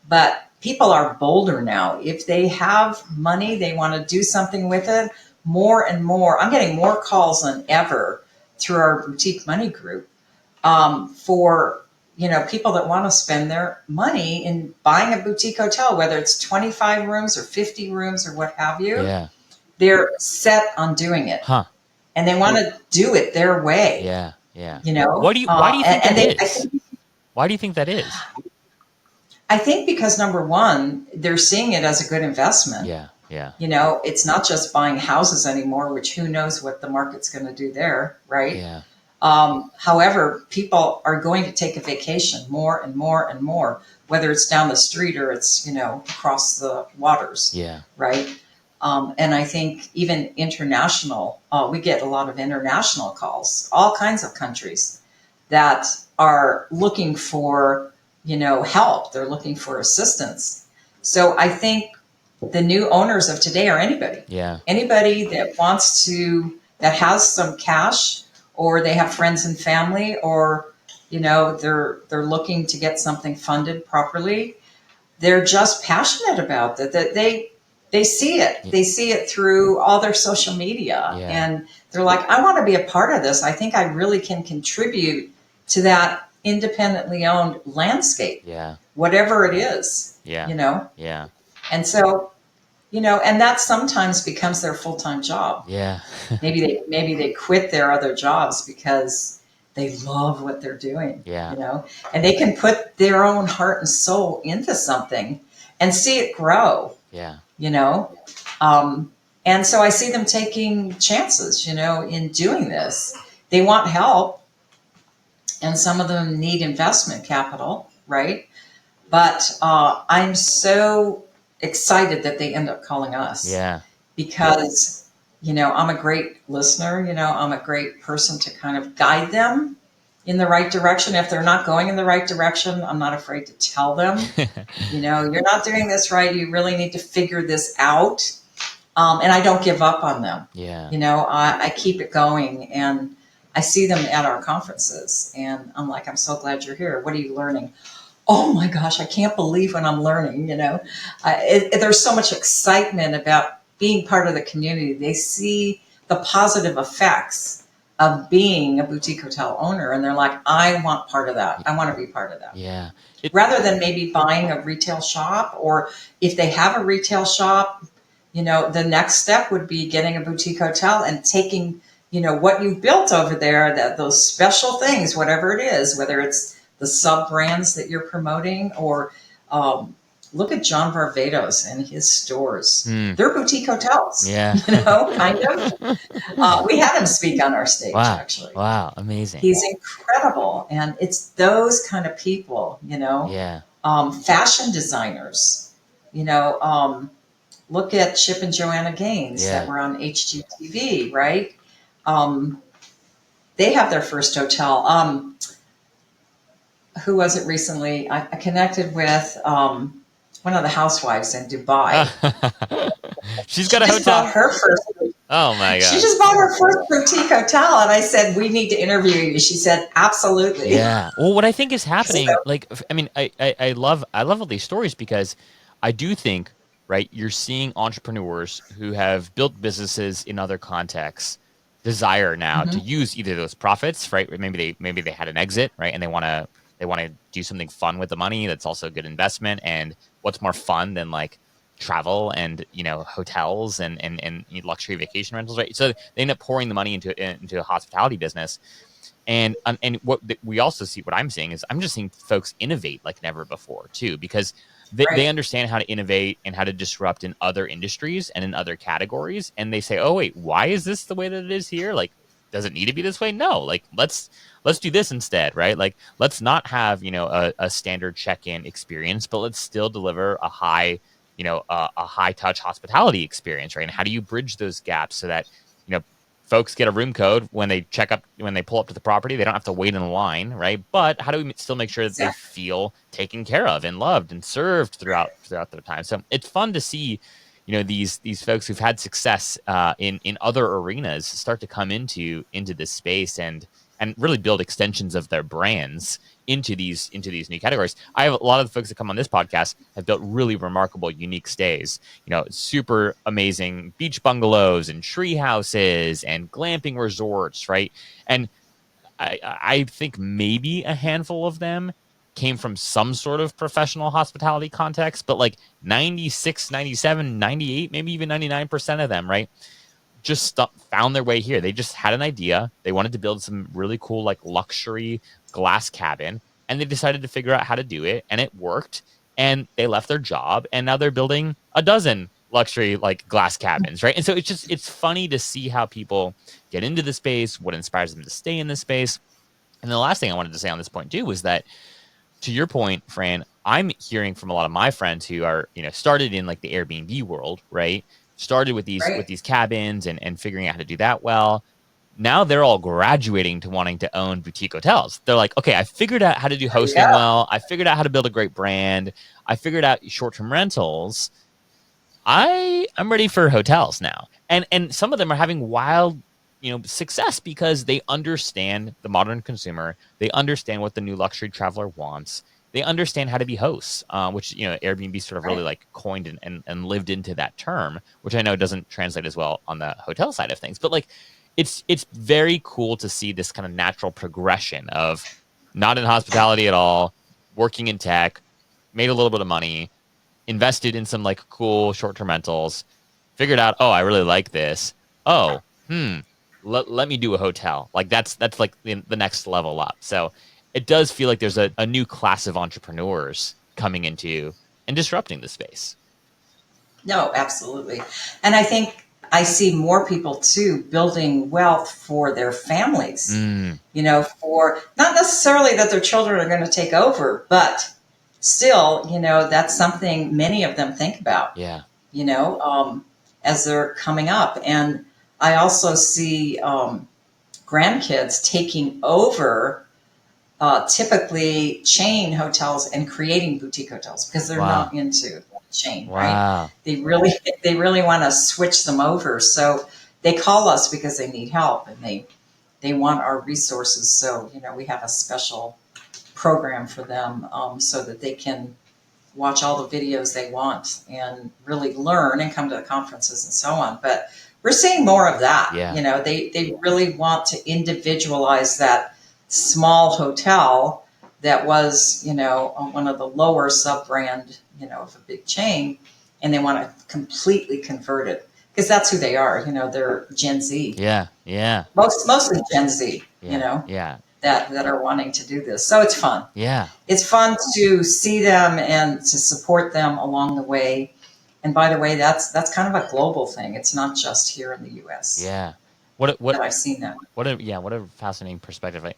But people are bolder now. If they have money, they want to do something with it more and more. I'm getting more calls than ever through our boutique money group, for people that want to spend their money in buying a boutique hotel, whether it's 25 rooms or 50 rooms or what have you. yeah, They're set on doing it, huh, and they want to do it their way. yeah, yeah. You know, Why do you think and that they, is? Why do you think that is? I think because number one, they're seeing it as a good investment. Yeah, yeah, It's not just buying houses anymore, which who knows what the market's going to do there, right? yeah, However, people are going to take a vacation more and more and more, whether it's down the street or it's, across the waters, yeah, right? And I think even international, we get a lot of international calls, all kinds of countries that are looking for, help. They're looking for assistance. So I think the new owners of today are anybody, yeah, anybody that has some cash, or they have friends and family, or, they're looking to get something funded properly. They're just passionate about that they see it. They see it through all their social media, yeah, and they're like, I want to be a part of this. I think I really can contribute to that independently owned landscape, yeah, whatever it is, yeah, yeah, And so, and that sometimes becomes their full-time job. yeah, Maybe they quit their other jobs because they love what they're doing, yeah, and they can put their own heart and soul into something and see it grow, yeah, you know. And so I see them taking chances, in doing this. They want help, and some of them need investment capital, right? But I'm so excited that they end up calling us, yeah, because, I'm a great listener, I'm a great person to kind of guide them in the right direction. If they're not going in the right direction, I'm not afraid to tell them, you're not doing this right. You really need to figure this out. And I don't give up on them. yeah, I keep it going, and I see them at our conferences, and I'm like, I'm so glad you're here. What are you learning? Oh my gosh, I can't believe what I'm learning. There's so much excitement about being part of the community. They see the positive effects of being a boutique hotel owner, and they're like, I want part of that. I want to be part of that. yeah. Rather than maybe buying a retail shop, or if they have a retail shop, the next step would be getting a boutique hotel and taking what you've built over there, that those special things, whatever it is, whether it's the sub brands that you're promoting, or look at John Varvatos and his stores. They're boutique hotels, Yeah. kind of. We had him speak on our stage, Wow. actually. Wow. Amazing. He's incredible. And it's those kind of people, Yeah. Fashion designers, look at Chip and Joanna Gaines Yeah. that were on HGTV, right? They have their first hotel. Who was it recently? I connected with one of the housewives in Dubai. She's got a She just hotel. bought her first. Oh my God. She just bought her first boutique hotel, and I said, "We need to interview you." She said, "Absolutely." Yeah. Well, what I think is happening, So, like, I mean, I love all these stories, because I do think, right, you're seeing entrepreneurs who have built businesses in other contexts desire now to use either those profits, right? Maybe they had an exit, right, and they want to do something fun with the money that's also a good investment. And what's more fun than like travel and hotels and luxury vacation rentals, right? So they end up pouring the money into a hospitality business. And what we also see, what I'm seeing is I'm just seeing folks innovate like never before too, because they right. understand how to innovate and how to disrupt in other industries and in other categories. And they say, oh wait, why is this the way that it is here? Like, does it need to be this way? No, like let's do this instead, right? Like, let's not have a standard check-in experience, but let's still deliver a high a high touch hospitality experience, right? And how do you bridge those gaps so that folks get a room code when they pull up to the property? They don't have to wait in line, right? But how do we still make sure that they feel taken care of and loved and served throughout their time? So it's fun to see, these folks who've had success in other arenas start to come into this space and really build extensions of their brands into these new categories. I have a lot of the folks that come on this podcast have built really remarkable, unique stays. Super amazing beach bungalows and tree houses and glamping resorts, right? And I think maybe a handful of them came from some sort of professional hospitality context, but like 96, 97, 98, maybe even 99% of them, right, just found their way here. They just had an idea. They wanted to build some really cool, like luxury glass cabin, and they decided to figure out how to do it, and it worked. And they left their job, and now they're building a dozen luxury like glass cabins, right? And so it's funny to see how people get into the space, what inspires them to stay in the space. And the last thing I wanted to say on this point too was that, to your point, Fran, I'm hearing from a lot of my friends who are, started in like the Airbnb world, right? Started with these cabins and figuring out how to do that well. Now they're all graduating to wanting to own boutique hotels. They're like, okay, I figured out how to do hosting well. I figured out how to build a great brand. I figured out short-term rentals. I'm ready for hotels now. And some of them are having wild success because they understand the modern consumer. They understand what the new luxury traveler wants. They understand how to be hosts, which Airbnb sort of really like coined and lived into that term, which I know doesn't translate as well on the hotel side of things. But like, it's very cool to see this kind of natural progression of not in hospitality at all, working in tech, made a little bit of money, invested in some like cool short-term rentals, figured out, oh, I really like this. Oh, let me do a hotel. Like that's like the next level up. So it does feel like there's a new class of entrepreneurs coming into and disrupting the space. No, absolutely. And I think I see more people too building wealth for their families, for not necessarily that their children are going to take over, but still, that's something many of them think about, Yeah. As they're coming up. And I also see grandkids taking over typically chain hotels and creating boutique hotels because they're not into chain, right? They really want to switch them over. So they call us because they need help and they want our resources. So, we have a special program for them so that they can watch all the videos they want and really learn and come to the conferences and so on. But we're seeing more of that. Yeah. They really want to individualize that small hotel that was, one of the lower sub brand, of a big chain, and they want to completely convert it because that's who they are. They're Gen Z. Yeah. Yeah. Mostly Gen Z. Yeah. Yeah. That are wanting to do this. So it's fun. Yeah. It's fun to see them and to support them along the way. And by the way, that's kind of a global thing. It's not just here in the U.S. Yeah. That I've seen that. What a fascinating perspective.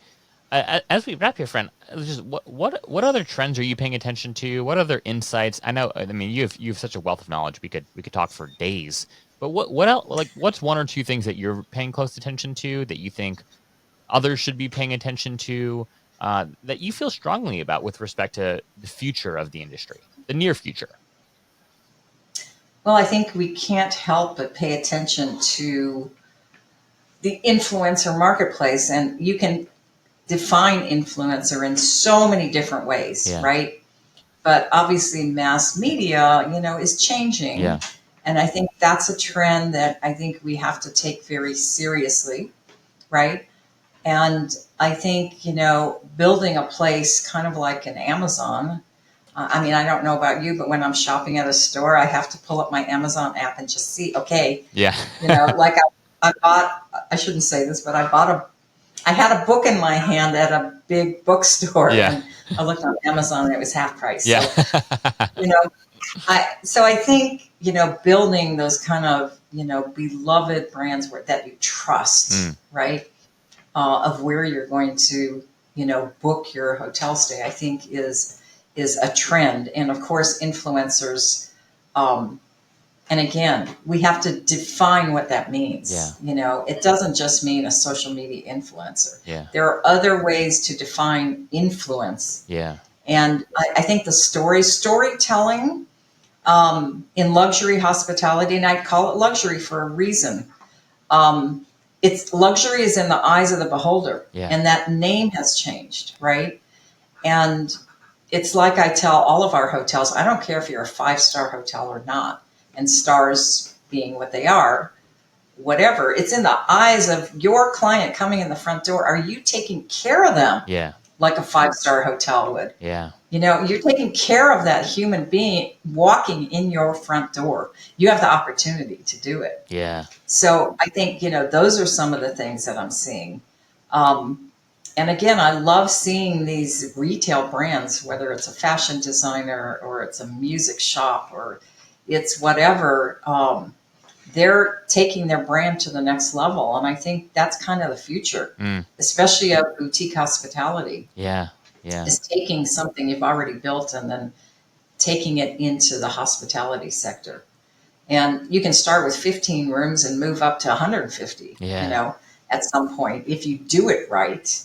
As we wrap here, Fran, just what other trends are you paying attention to? What other insights? I know, I mean, you have such a wealth of knowledge. We could talk for days. But what else? Like, what's one or two things that you're paying close attention to that you think others should be paying attention to, that you feel strongly about with respect to the future of the industry, the near future? Well, I think we can't help but pay attention to the influencer marketplace, and you can define influencer in so many different ways, Yeah. right? But obviously mass media, is changing. Yeah. And I think that's a trend that I think we have to take very seriously, right? And I think, building a place kind of like an Amazon. I mean, I don't know about you, but when I'm shopping at a store, I have to pull up my Amazon app and just see, okay, Yeah. like I bought, I shouldn't say this, but I had a book in my hand at a big bookstore. Yeah. And I looked on Amazon and it was half price. Yeah. So, I think, building those kind of, beloved brands that you trust, right? Of where you're going to, book your hotel stay, I think is a trend. And of course, influencers, and again, we have to define what that means. Yeah. It doesn't just mean a social media influencer. Yeah. There are other ways to define influence. Yeah. And I think the storytelling in luxury hospitality, and I call it luxury for a reason. It's luxury is in the eyes of the beholder. Yeah. And that name has changed, right? And it's like I tell all of our hotels, I don't care if you're a 5-star hotel or not, and stars being what they are, whatever, it's in the eyes of your client coming in the front door. Are you taking care of them? Yeah. Like a 5-star hotel would? Yeah. You're taking care of that human being walking in your front door. You have the opportunity to do it. Yeah. So I think, those are some of the things that I'm seeing. And again, I love seeing these retail brands, whether it's a fashion designer or it's a music shop or it's whatever, they're taking their brand to the next level. And I think that's kind of the future, especially of boutique hospitality. Yeah. Yeah. Is taking something you've already built and then taking it into the hospitality sector. And you can start with 15 rooms and move up to 150, at some point, if you do it right.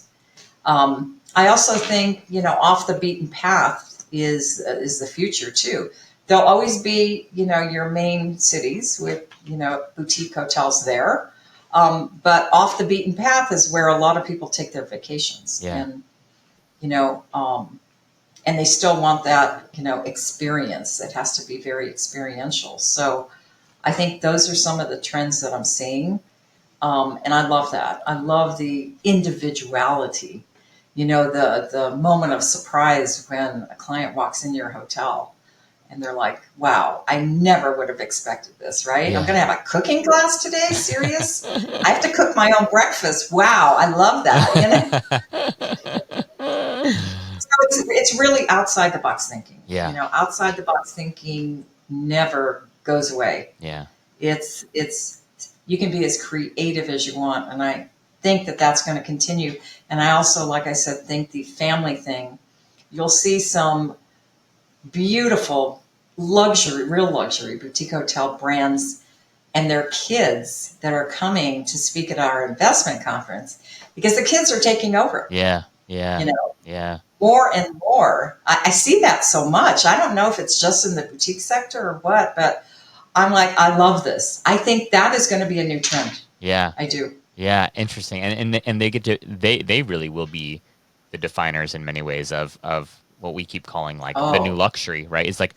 I also think, off the beaten path is the future too. There'll always be, your main cities with, boutique hotels there. But off the beaten path is where a lot of people take their vacations. Yeah. And, and they still want that, experience. It has to be very experiential. So I think those are some of the trends that I'm seeing. And I love that. I love the individuality, the moment of surprise when a client walks into your hotel and they're like, wow, I never would have expected this, right? Yeah. I'm going to have a cooking class today? Serious? I have to cook my own breakfast. Wow, I love that. So it's really outside the box thinking. Yeah. Outside the box thinking never goes away. Yeah. It's you can be as creative as you want, and I think that that's going to continue. And I also, like I said, think the family thing. You'll see some beautiful real luxury boutique hotel brands and their kids that are coming to speak at our investment conference because the kids are taking over. Yeah. Yeah. Yeah. More and more. I see that so much. I don't know if it's just in the boutique sector or what, but I'm like, I love this. I think that is going to be a new trend. Yeah. I do. Yeah. Interesting. And they get to, they really will be the definers in many ways of what we keep calling like the new luxury, right? It's like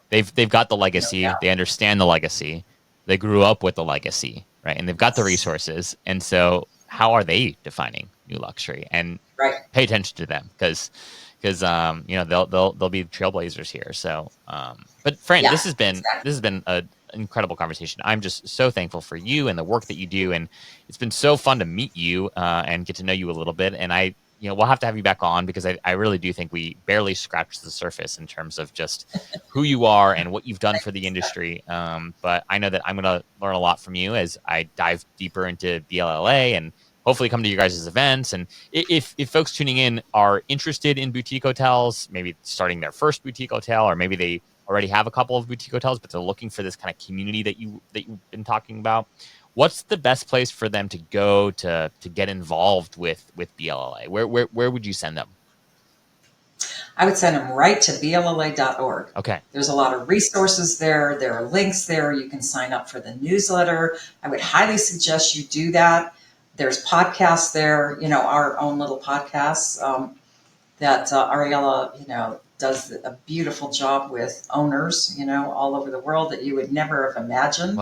they've got the legacy. Yeah. They understand the legacy. They grew up with the legacy, right? And they've got the resources. And so how are they defining new luxury? And pay attention to them because they'll be trailblazers here. So, but Fran, this has been incredible conversation. I'm just so thankful for you and the work that you do. And it's been so fun to meet you and get to know you a little bit. And we'll have to have you back on because I really do think we barely scratched the surface in terms of just who you are and what you've done for the industry. But I know that I'm going to learn a lot from you as I dive deeper into BLLA and hopefully come to you guys' events. And if folks tuning in are interested in boutique hotels, maybe starting their first boutique hotel, or maybe they already have a couple of boutique hotels, but they're looking for this kind of community that you've been talking about, what's the best place for them to go to get involved with BLLA? Where would you send them? I would send them right to BLLA.org. Okay. There's a lot of resources there. There are links there. You can sign up for the newsletter. I would highly suggest you do that. There's podcasts there, our own little podcasts that Ariella, does a beautiful job with owners, all over the world that you would never have imagined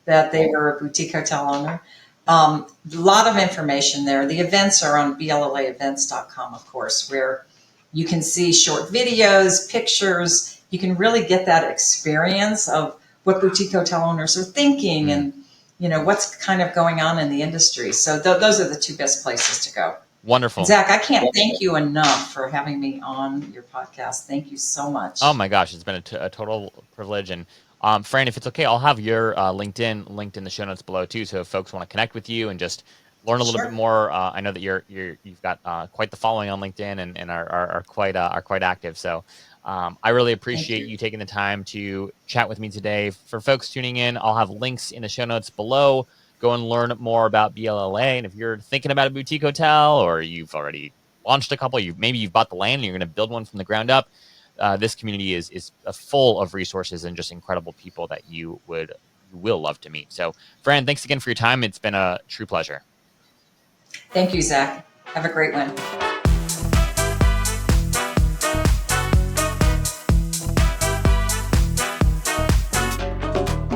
that they were a boutique hotel owner. A lot of information there. The events are on BLLAevents.com, of course, where you can see short videos, pictures. You can really get that experience of what boutique hotel owners are thinking and, what's kind of going on in the industry. So those are the two best places to go. Wonderful. Zach, I can't thank you enough for having me on your podcast. Thank you so much. Oh my gosh, it's been a total privilege. And Fran, if it's okay, I'll have your LinkedIn linked in the show notes below too. So if folks want to connect with you and just learn a little bit more, I know that you've got quite the following on LinkedIn and are quite active. So I really appreciate you taking the time to chat with me today. For folks tuning in, I'll have links in the show notes below. Go and learn more about BLLA. And if you're thinking about a boutique hotel or you've already launched a couple, maybe you've bought the land and you're going to build one from the ground up, this community is full of resources and just incredible people that you will love to meet. So, Fran, thanks again for your time. It's been a true pleasure. Thank you, Zach. Have a great one.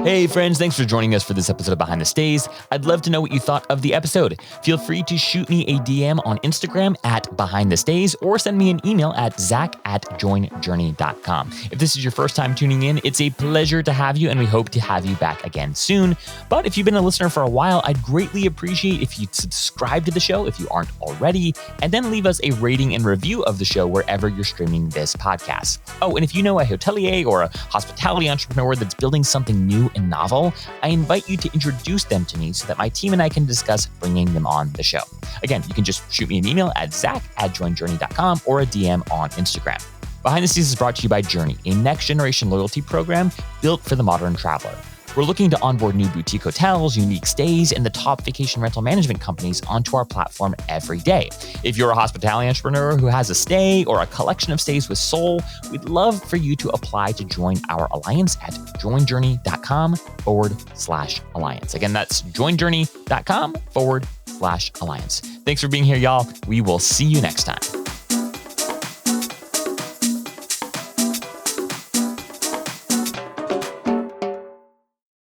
Hey friends, thanks for joining us for this episode of Behind the Stays. I'd love to know what you thought of the episode. Feel free to shoot me a DM on Instagram at Behind the Stays or send me an email at zach@joinjourney.com. If this is your first time tuning in, it's a pleasure to have you and we hope to have you back again soon. But if you've been a listener for a while, I'd greatly appreciate if you'd subscribe to the show if you aren't already, and then leave us a rating and review of the show wherever you're streaming this podcast. Oh, and if you know a hotelier or a hospitality entrepreneur that's building something new and novel, I invite you to introduce them to me so that my team and I can discuss bringing them on the show. Again, you can just shoot me an email at zach@joinjourney.com or a DM on Instagram. Behind the Scenes is brought to you by Journey, a next-generation loyalty program built for the modern traveler. We're looking to onboard new boutique hotels, unique stays, and the top vacation rental management companies onto our platform every day. If you're a hospitality entrepreneur who has a stay or a collection of stays with soul, we'd love for you to apply to join our alliance at joinjourney.com/alliance. Again, that's joinjourney.com/alliance. Thanks for being here, y'all. We will see you next time.